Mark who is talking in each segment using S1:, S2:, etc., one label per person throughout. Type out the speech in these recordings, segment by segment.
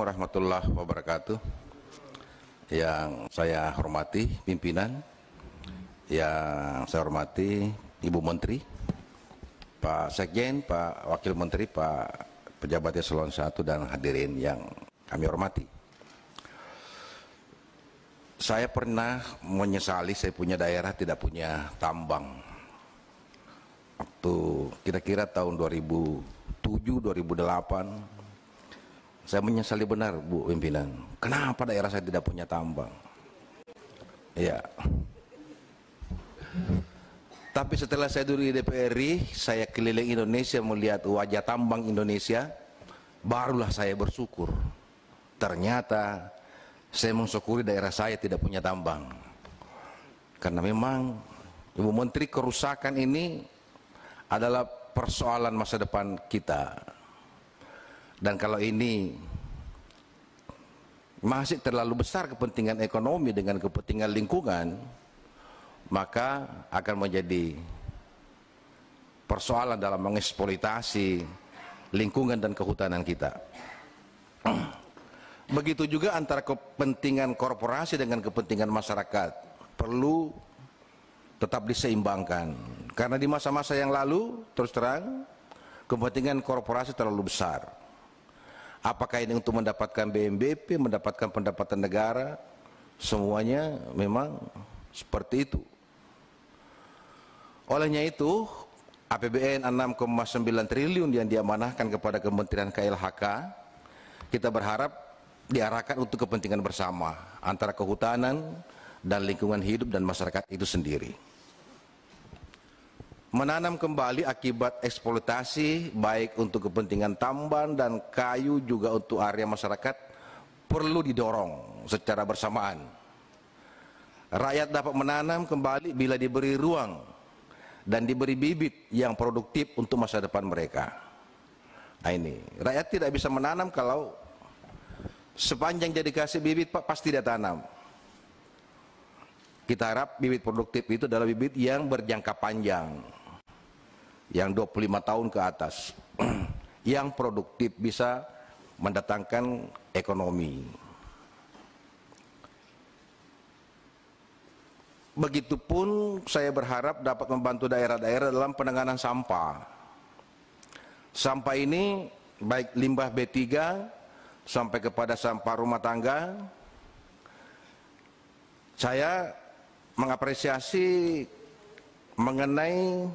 S1: warahmatullahi wabarakatuh. Yang saya hormati pimpinan, yang saya hormati Ibu Menteri, Pak Sekjen, Pak Wakil Menteri, Pak Pejabat Eselon 1 dan hadirin yang kami hormati. Saya pernah menyesali saya punya daerah tidak punya tambang. Waktu kira-kira tahun 2007-2008 saya menyesali benar, Bu Pimpinan. Kenapa daerah saya tidak punya tambang? Ya. Tapi setelah saya duduk di DPR RI, saya keliling Indonesia melihat wajah tambang Indonesia, barulah saya bersyukur. Ternyata saya mensyukuri daerah saya tidak punya tambang. Karena memang Ibu Menteri, kerusakan ini adalah persoalan masa depan kita. Dan kalau ini masih terlalu besar kepentingan ekonomi dengan kepentingan lingkungan, maka akan menjadi persoalan dalam mengeksploitasi lingkungan dan kehutanan kita. Begitu juga antara kepentingan korporasi dengan kepentingan masyarakat perlu tetap diseimbangkan. Karena di masa-masa yang lalu, terus terang, kepentingan korporasi terlalu besar. Apakah ini untuk mendapatkan BNPB, mendapatkan pendapatan negara, semuanya memang seperti itu. Olehnya itu, APBN 6,9 triliun yang diamanahkan kepada Kementerian KLHK, kita berharap diarahkan untuk kepentingan bersama antara kehutanan dan lingkungan hidup dan masyarakat itu sendiri. Menanam kembali akibat eksploitasi baik untuk kepentingan tambang dan kayu juga untuk area masyarakat perlu didorong secara bersamaan. Rakyat dapat menanam kembali bila diberi ruang dan diberi bibit yang produktif untuk masa depan mereka. Nah ini, rakyat tidak bisa menanam kalau sepanjang dia dikasih bibit, Pak, pasti dia tanam. Kita harap bibit produktif itu adalah bibit yang berjangka panjang, yang 25 tahun ke atas, yang produktif bisa mendatangkan ekonomi. Begitupun saya berharap dapat membantu daerah-daerah dalam penanganan sampah. Sampah ini baik limbah B3 sampai kepada sampah rumah tangga. Saya mengapresiasi mengenai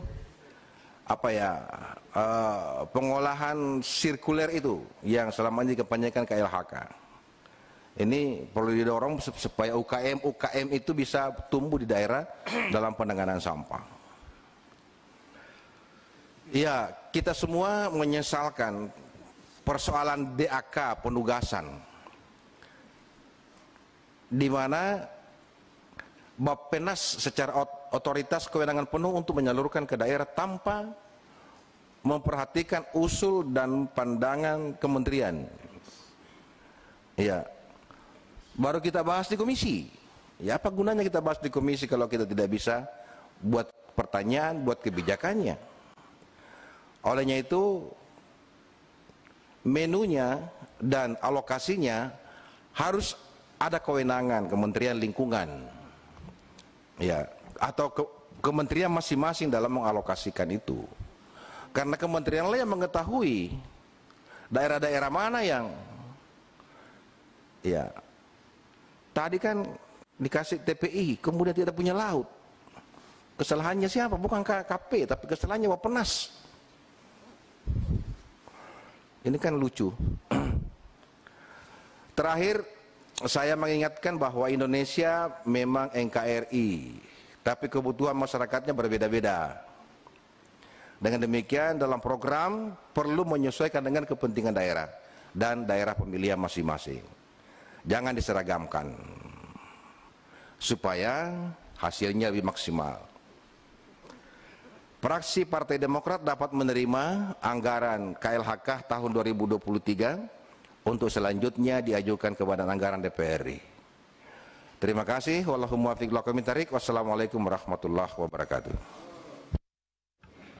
S1: pengolahan sirkuler itu yang selama ini dikampanyekan KLHK. Ini perlu didorong supaya UKM itu bisa tumbuh di daerah dalam penanganan sampah. Ya, kita semua menyesalkan persoalan DAK penugasan, di mana Bappenas secara otoritas kewenangan penuh untuk menyalurkan ke daerah tanpa memperhatikan usul dan pandangan kementerian. Ya, baru kita bahas di komisi. Ya, apa gunanya kita bahas di komisi kalau kita tidak bisa buat pertanyaan, buat kebijakannya? Olehnya itu, menunya dan alokasinya harus ada kewenangan Kementerian Lingkungan. Ya, atau kementerian masing-masing dalam mengalokasikan itu. Karena kementerian lain yang mengetahui daerah-daerah mana yang ya tadi kan dikasih TPI kemudian tidak punya laut. Kesalahannya siapa? Bukan KKP, tapi kesalahannya Bappenas. Ini kan lucu. Terakhir, saya mengingatkan bahwa Indonesia memang NKRI, tapi kebutuhan masyarakatnya berbeda-beda. Dengan demikian, dalam program perlu menyesuaikan dengan kepentingan daerah dan daerah pemilihan masing-masing. Jangan diseragamkan supaya hasilnya lebih maksimal. Fraksi Partai Demokrat dapat menerima anggaran KLHK tahun 2023 untuk selanjutnya diajukan ke Badan Anggaran DPR RI. Terima kasih. Wallahumma fiq. Wassalamualaikum warahmatullahi wabarakatuh.